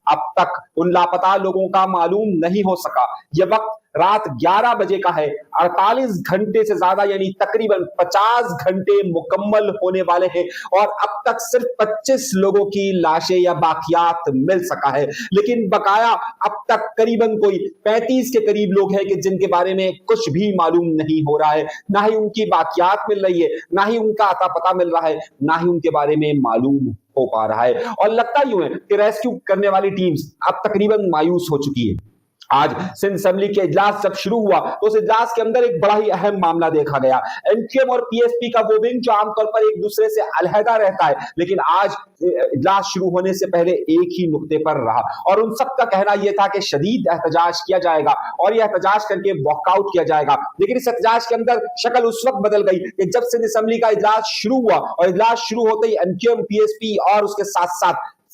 अब तक उन लापता लोगों का मालूम नहीं हो सका। यह वक्त रात 11 बजे का है। 48 घंटे से ज्यादा यानी तकरीबन 50 घंटे मुकम्मल होने वाले हैं और अब तक सिर्फ 25 लोगों की लाशें या बाकियात मिल सका है। लेकिन बकाया अब तक करीबन कोई 35 के करीब लोग हैं कि जिनके बारे में कुछ भी मालूम नहीं हो रहा है, ना ही उनकी बाकियात मिल रही है, ना ही उनका अता पता मिल रहा है, ना ही उनके बारे में मालूम हो पा रहा है। और लगता यूं है कि रेस्क्यू करने वाली टीम्स अब तकरीबन मायूस हो चुकी है। आज सिंध असेंबली के इजलास जब शुरू हुआ तो उस इजलास के अंदर एक बड़ा ही अहम मामला देखा गया। एमक्यूएम और पीएसपी का वो विंग जो आमतौर पर एक दूसरे से अलहदा रहता है, लेकिन आज इजलास शुरू होने से पहले एक ही नुक्ते पर रहा और उन सब का कहना यह था कि शदीद एहतजाज किया जाएगा और यह एहतजाज करके वॉकआउट किया जाएगा। लेकिन इस एहतजाज के अंदर शक्ल उस वक्त बदल गई कि जब सिंध असेंबली का इजलास शुरू हुआ और इजलास शुरू होते ही एमक्यूएम, पीएसपी और उसके साथ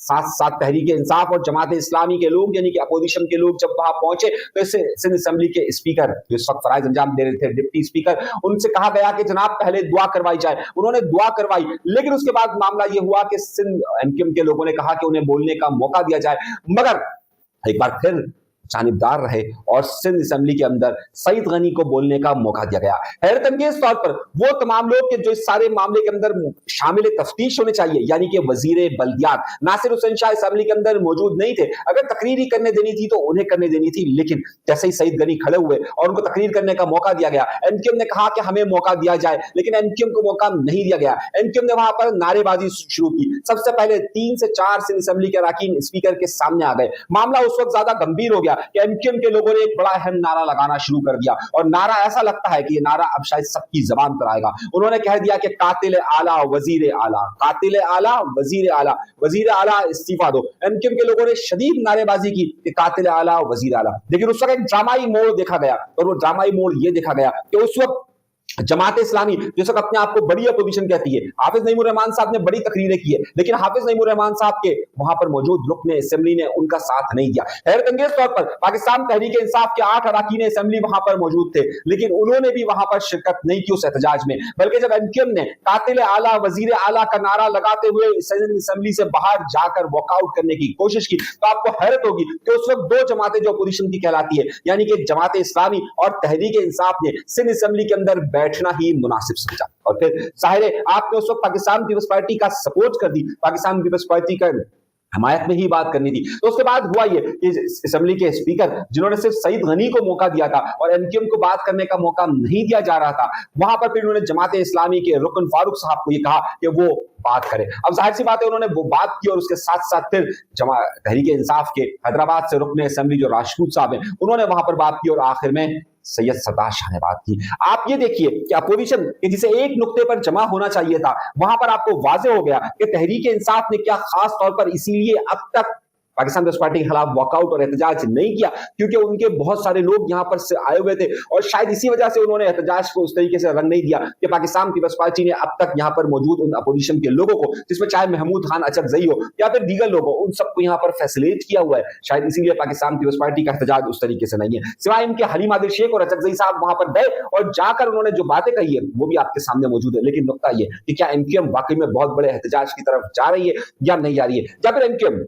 साथ तहरीके इंसाफ और जमात इस्लामी के लोग यानी कि अपोजिशन के लोग जब वहां पहुंचे तो इससे सिंध असेंबली के स्पीकर जो इस वक्त फराइज अंजाम दे रहे थे, डिप्टी स्पीकर, उनसे कहा गया कि जनाब पहले दुआ करवाई जाए। उन्होंने दुआ करवाई, लेकिन उसके बाद मामला यह हुआ कि सिंध एमक्यूएम के लोगों ने कहा कि उन्हें बोलने का मौका दिया जाए, मगर एक बार फिर जानिबदार रहे और सिंध असेंबली के अंदर सईद गनी को बोलने का मौका दिया गया। हैरत अंगेज तौर पर वो तमाम लोग के जो इस सारे मामले के अंदर शामिल तफ्तीश होने चाहिए यानी कि वजीरे बल्दियात नासिर हुसैन शाह असेंबली के अंदर मौजूद नहीं थे। अगर तकरीर ही करने देनी थी तो उन्हें करने देनी थी, लेकिन जैसे ही सईद गनी खड़े हुए और उनको तकरीर करने का मौका दिया गया, एमक्यूएम ने कहा कि हमें मौका दिया जाए, लेकिन एमक्यूएम को मौका नहीं दिया गया। एमक्यूएम ने वहां पर नारेबाजी शुरू की। सबसे पहले 3 से 4 सिंध असेंबली के अरकान स्पीकर के सामने आ गए। मामला उस वक्त ज्यादा गंभीर हो गया कि एमक्यूएम के लोगों ने एक बड़ा अहम नारा लगाना शुरू कर दिया और नारा ऐसा लगता है कि ये नारा अब शायद सबकी जबान पर आएगा। उन्होंने कह दिया कि कातिल आला वजीर आला, कातिल आला वजीर आला, वजीर आला इस्तीफा दो। एमक्यूएम के लोगों ने शदीद नारेबाजी की कि कातिल आला वजीर आला। लेकिन उस वक्त एक ड्रामाई मोड़ देखा गया और वो ड्रामाई मोड़ ये देखा गया कि उस वक्त जमात इस्लामी जिस वक्त अपने आप को बड़ी अपोजिशन कहती है, हाफिज नईमुर रहमान साहब ने बड़ी तकरीरें की है, लेकिन हाफिज नईमुर रहमान साहब के वहां पर मौजूद रुकने असेंबली ने उनका साथ नहीं दिया। हैरत अंगेज तौर पर पाकिस्तान तहरीक इंसाफ के 8 अरकान असेंबली वहां पर मौजूद थे, लेकिन उन्होंने भी वहां पर शिरकत नहीं की उस एहतजाज में। बल्कि जब एमक्यूएम ने कातिल आला वजीर आला का नारा लगाते हुए असेंबली से बाहर जाकर वॉकआउट करने की कोशिश की तो आपको हैरत होगी कि उस वक्त 2 जमातें जो अपोजिशन की कहलाती है यानी कि जमात इस्लामी और तहरीक इंसाफ ने सिंध असेंबली के अंदर बैठना ही मुनासिब समझा और फिर जाहिर है आपने उस वक्त पाकिस्तान पीपल्स पार्टी का सपोर्ट कर दी, पाकिस्तान पीपल्स पार्टी का हमायत में ही बात करनी थी। तो उसके बाद हुआ ये कि असेंबली के स्पीकर जिन्होंने सिर्फ सईद गनी को मौका दिया था और एमक्यूएम को बात करने का मौका नहीं दिया जा रहा था, वहां पर फिर उन्होंने जमात इस्लामी के रुकन फारूक साहब को ये कहा कि वो बात करें। अब जाहिर सी बात है उन्होंने वो बात की और उसके साथ साथ फिर तहरीक इंसाफ के हैदराबाद से रुकने असेंबली जो राजपूत साहब हैं उन्होंने वहां पर बात की और आखिर में सैयद सरदार शाह ने बात की। आप ये देखिए कि अपोजिशन जिसे एक नुक्ते पर जमा होना चाहिए था वहां पर आपको वाजे हो गया कि तहरीक इंसाफ ने क्या खास तौर पर इसीलिए अब तक पाकिस्तान पीपल्स पार्टी के खिलाफ वॉकआउट और एहतजाज नहीं किया क्योंकि उनके बहुत सारे लोग यहां पर से आए हुए थे और शायद इसी वजह से उन्होंने एहतजाज को उस तरीके से रंग नहीं दिया कि पाकिस्तान पीपल्स पार्टी ने अब तक यहां पर मौजूद उन अपोजिशन के लोगों को, जिसमें चाहे महमूद खान अचकजई हो या फिर दीगर लोग हो, उन सबको यहां पर फैसिलिटेट किया हुआ है। शायद इसीलिए पाकिस्तान पीपल्स पार्टी का एहतजाज उस तरीके से नहीं है। सिवाय इनके हलीम आदिल शेख और अचकजई साहब वहां पर गए और जाकर उन्होंने जो बातें कही है वो भी आपके सामने मौजूद है। लेकिन नुकता यह कि क्या एमक्यूएम वाकई में बहुत बड़े एहतजाज की तरफ जा रही है या नहीं जा रही है, या फिर एमक्यूएम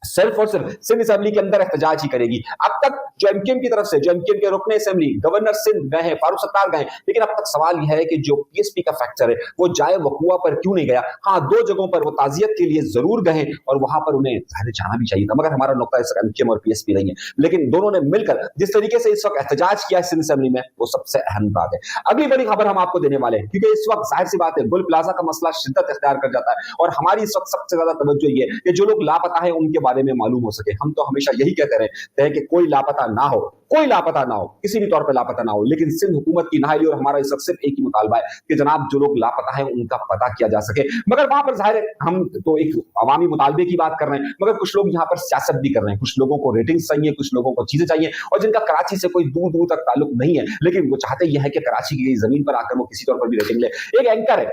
सिर्फ और सिर्फ सिंध असेंबली के अंदर एहतजाज ही करेगी। अब तक जो एमक्यूएम की तरफ से, जो एमक्यूएम के रुकने असेंबली गवर्नर सिंध गए हैं, फारूक सत्तार गए, लेकिन अब तक सवाल यह है कि जो पीएसपी का फैक्टर है वो जाए वकुआ पर क्यों नहीं गया। हाँ, 2 जगहों पर वो ताजियत के लिए जरूर गए और वहां पर उन्हें जाना भी चाहिए था, मगर हमारा नुकता इस एमक्यूएम और पीएसपी नहीं है। लेकिन दोनों ने मिलकर जिस तरीके से इस वक्त एहतजाज किया है सिंध असेंबली में वो सबसे अहम बात है। अगली बड़ी खबर हम आपको देने वाले हैं क्योंकि इस वक्त जाहिर सी बात है गुल प्लाजा का मसला शिद्दत इख्तियार कर जाता है और हमारी इस वक्त सबसे ज्यादा तवज्जो ये है कि जो लोग लापता है उनके बारे में मालूम हो सके। हम तो हमेशा यही कहते रहे हैं कि कोई लापता ना हो, कोई लापता ना हो, किसी भी तौर पे लापता ना हो, लेकिन सिंध हुकूमत की नाहली और हमारा इस वक्त सिर्फ एक ही मुतालबा है कि जनाब जो लोग लापता हैं उनका पता किया जा सके। मगर वहां पर जाहिर है हम तो एक अवामी मुतालबे की बात कर रहे हैं, मगर कुछ लोग यहाँ पर सियासत भी कर रहे हैं। कुछ लोगों को रेटिंग्स चाहिए, कुछ लोगों को चीजें चाहिए और जिनका कराची से कोई दूर दूर तक ताल्लुक नहीं है, लेकिन वो चाहते यह है कि कराची की जमीन पर आकर वो किसी तौर पर भी रेटिंग ले। एक एंकर है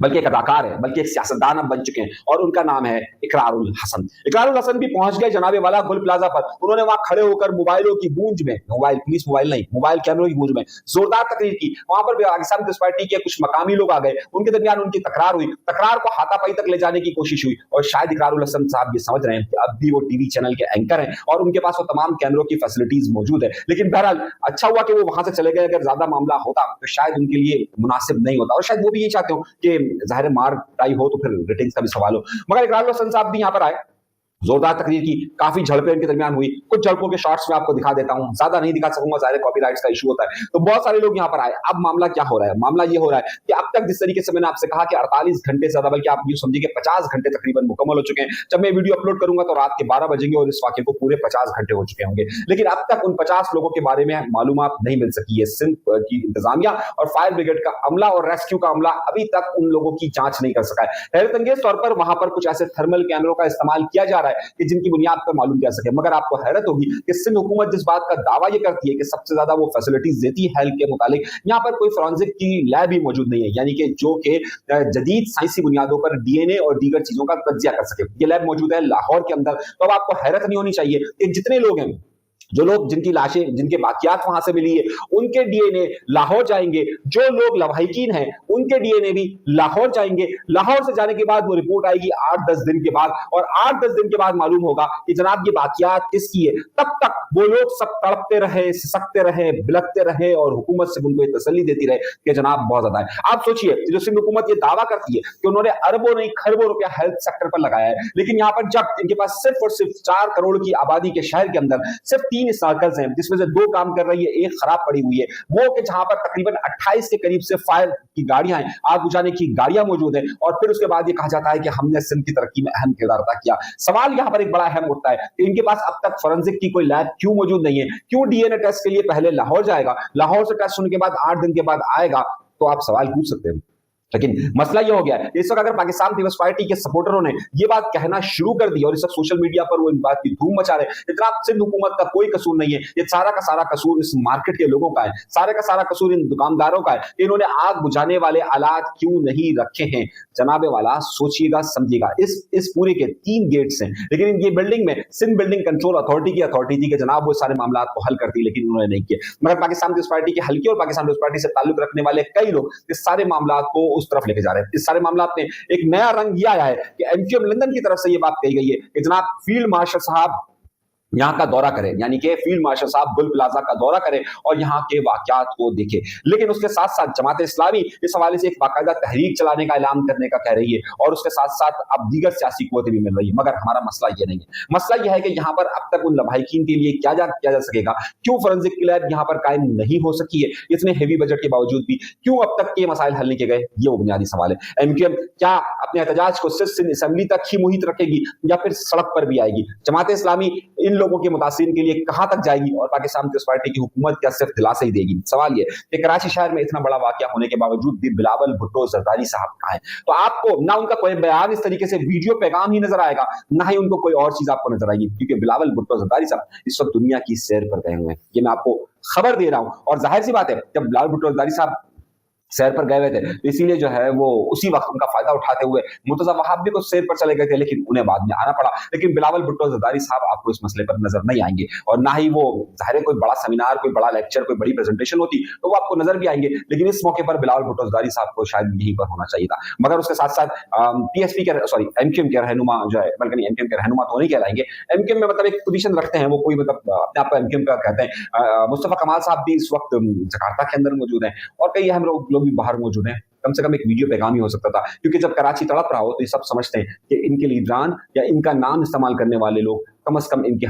बल्कि एक अदाकार है, बल्कि एक सियासतदान अब बन चुके हैं, और उनका नाम है इकरारुल हसन। इकरारुल हसन भी पहुंच गए जनाबे वाला गुल प्लाजा पर। उन्होंने वहां खड़े होकर मोबाइलों की गूंज में, मोबाइल पुलिस मोबाइल नहीं, मोबाइल कैमरों की गूंज में जोरदार तकरीर की। वहां पर पाकिस्तान पीपल्स पार्टी के कुछ मकामी लोग आ गए, उनके दरमियान उनकी तकरार हुई, तकरार को हाथापाई तक ले जाने की कोशिश हुई। और शायद इकरारुल हसन साहब ये समझ रहे हैं कि अब भी वो टीवी चैनल के एंकर हैं और उनके पास वो तमाम कैमरों की फैसिलिटीज मौजूद है। लेकिन बहरहाल अच्छा हुआ कि वो वहां से चले गए। अगर ज्यादा मामला होता तो शायद उनके लिए मुनासिब नहीं होता, और शायद वो भी ये चाहते हो कि जाहिर मार टाई हो तो फिर रेटिंग्स का भी सवाल हो। मगर इकरारुल हसन साहब भी यहां पर आए, जोरदार तकरीर की, काफी झड़पें इनके दरमियान हुई। कुछ झड़पों के शॉट्स में आपको दिखा देता हूं, ज्यादा नहीं दिखा सकूंगा, जाहिर कॉपीराइट्स का इशू होता है। तो बहुत सारे लोग यहां पर आए। अब मामला क्या हो रहा है? मामला ये हो रहा है कि अब तक जिस तरीके से मैंने आपसे कहा कि 48 घंटे से ज्यादा, बल्कि आप यूं समझिए कि 50 घंटे तकरीबन मुकम्मल हो चुके हैं। जब मैं वीडियो अपलोड करूंगा तो रात के 12 बजेंगे और इस वाकये को पूरे 50 घंटे हो चुके होंगे। लेकिन अब तक उन 50 लोगों के बारे में मालूमात नहीं मिल सकी है। सिंध की इंतजामिया और फायर ब्रिगेड का अमला और रेस्क्यू का अमला अभी तक उन लोगों की जांच नहीं कर सका है। हैरत अंगेज तौर पर वहां पर कुछ ऐसे थर्मल कैमरों का इस्तेमाल किया जा रहा है कि जिनकी बुनियाद पर मालूम किया सके। मगर आपको हैरत होगी कि सिंध हुकूमत जिस बात का दावा ये करती है कि सबसे ज्यादा वो फैसिलिटीज देती है हेल्थ के मुतालिक, यहाँ पर कोई फॉरेंसिक की लैब भी मौजूद नहीं है, यानी कि जो कि जदीद साइंसी बुनियादों पर डीएनए और दीगर चीजों का तज्जिया कर सके। ये लैब मौजूद है लाहौर के अंदर। तो अब आपको हैरत नहीं होनी चाहिए कि जितने लोग हैं, जो लोग जिनकी लाशें, जिनके बाकियात वहां से मिली है, उनके डीएनए लाहौर जाएंगे। जो लोग लवाहिकीन हैं उनके डीएनए भी लाहौर जाएंगे। लाहौर से जाने के बाद वो रिपोर्ट आएगी 8-10 दिन के बाद, और 8-10 दिन के बाद मालूम होगा कि जनाब ये बाकियात किसकी है। तब तक वो लोग सब तड़पते रहे, सिसकते रहे, बिलकते रहे और हुकूमत से उनको ये तसल्ली देती रहे कि जनाब बहुत ज्यादा है। आप सोचिए, जो सिंध हुकूमत ये दावा करती है कि उन्होंने अरबों नहीं खरबों रुपया हेल्थ सेक्टर पर लगाया है, लेकिन यहाँ पर जब इनके पास सिर्फ और सिर्फ 4 करोड़ की आबादी के शहर के अंदर सिर्फ 3 सर्कल्स हैं, जिसमें से 2 काम कर रही है, एक खराब पड़ी हुई है, वो कि जहां पर तकरीबन 28 के करीब से फायर की गाड़ियां हैं, आग बुझाने की गाड़ियां मौजूद हैं, और फिर उसके बाद ये कहा जाता है कि हमने सिंध की तरक्की में अहम किरदार अदा किया। सवाल यहां पर एक बड़ा अहम उठता है कि इनके पास अब तक फोरेंसिक की कोई लैब क्यों मौजूद नहीं है? क्यों डीएनए टेस्ट के लिए पहले लाहौर जाएगा, लाहौर से टेस्ट होने के बाद 8 दिन के बाद आएगा? तो आप सवाल पूछ सकते हैं। लेकिन मसला ये हो गया है, इस वक्त अगर पाकिस्तान पीपल्स पार्टी के सपोर्टरों ने ये बात कहना शुरू कर दी और इस वक्त सोशल मीडिया पर वो इन बात की धूम मचा रहे हैं, इतना सिंध हुकूमत का कोई कसूर नहीं है, ये सारा का सारा कसूर इस मार्केट के लोगों का है, सारे का सारा कसूर इन दुकानदारों का है कि इन्होंने आग बुझाने वाले आलात क्यों नहीं रखे हैं। जनाबे वाला सोचिएगा, समझिएगा, इस पूरे के 3 गेट्स हैं, लेकिन ये बिल्डिंग में सिंध बिल्डिंग कंट्रोल अथॉरिटी की अथॉरिटी थी कि जनाब वो सारे मामला को हल करती, लेकिन उन्होंने नहीं किए। मगर पाकिस्तान पीपल्स पार्टी के हल्के और पाकिस्तान पीपल्स पार्टी से ताल्लुक रखने वाले कई लोग इस सारे मामला को उस तरफ लेके जा रहे हैं। इस सारे मामला में एक नया रंग ये आया है कि एमक्यूएम लंदन की तरफ से ये बात कही गई है कि जनाब फील्ड मार्शल साहब यहाँ का दौरा करें, यानी कि फील्ड मार्शल साहब गुल प्लाजा का दौरा करें और यहाँ के वाकयात को देखें। लेकिन उसके साथ साथ जमात इस्लामी इस हवाले से एक बाकायदा तहरीक चलाने का ऐलान करने का कह रही है, और उसके साथ साथ अब दीगर सियासी कुव्वतें भी मिल रही है। मगर हमारा मसला ये नहीं है, मसला यह है कि यहाँ पर अब तक उन लवाहिकीन के लिए क्या किया जा सकेगा? क्यों फोरेंसिक लैब यहाँ पर कायम नहीं हो सकी है इतने हेवी बजट के बावजूद भी? क्यों अब तक ये मसाइल हल नहीं किए गए? ये वो बुनियादी सवाल है। एमक्यूएम क्या अपने एहतजाज को सिर्फ असेंबली तक ही मुहित रखेगी या फिर सड़क पर भी आएगी? जमात इस्लामी इन लोगों के मुतासिरीन के लिए कहां तक जाएगी और पाकिस्तान पीपल्स पार्टी की हुकूमत क्या सिर्फ दिलासा ही देगी? सवाल ये कि कराची शहर में इतना बड़ा वाकया होने के बावजूद भी बिलावल भुट्टो जरदारी साहब कहां हैं? तो आपको ना उनका कोई बयान इस तरीके से वीडियो पैगाम ही नजर आएगा, ना ही उनको कोई और चीज आपको नजर आएगी, क्योंकि बिलावल भुट्टो जरदारी साहब इस वक्त दुनिया की सैर पर गए हुए हैं। ये मैं आपको खबर दे रहा हूं, और जाहिर सी बात है जब बिलावल भुट्टो जरदारी साहब सैर पर गए हुए थे तो इसीलिए जो है वो उसी वक्त उनका फायदा उठाते हुए मुर्तजा वहाब भी कुछ सैर पर चले गए थे, लेकिन उन्हें बाद में आना पड़ा। लेकिन बिलावल भुट्टो जरदारी साहब आपको इस मसले पर नजर नहीं आएंगे, और ना ही वो जाहिर कोई बड़ा सेमिनार, कोई बड़ा लेक्चर, कोई बड़ी प्रेजेंटेशन होती तो वो आपको नजर भी आएंगे। लेकिन इस मौके पर बिलावल भुट्टो जरदारी साहब को शायद यहीं पर होना चाहिए था। मगर उसके साथ साथ पीएसपी के एमक्यूएम के रहनुमा जो है, बल्कि एमक्यूएम के रहनुमा तो नहीं कहलाएंगे, एमक्यूएम में मतलब एक पोजीशन रखते हैं, वो कोई मतलब अपने आप को एमक्यूएम का कहते हैं। मुस्तफा कमाल साहब भी इस वक्त जकार्ता के अंदर मौजूद हैं, और कई अहम लोग भी बाहर मौजूद हैं। कम से कम एक वीडियो पैगाम ही हो सकता था, क्योंकि जब कराची तड़प रहा हो तो ये सब समझते हैं कि इनके लीडरान या इनका नाम इस्तेमाल करने वाले लोग कम से कम इनके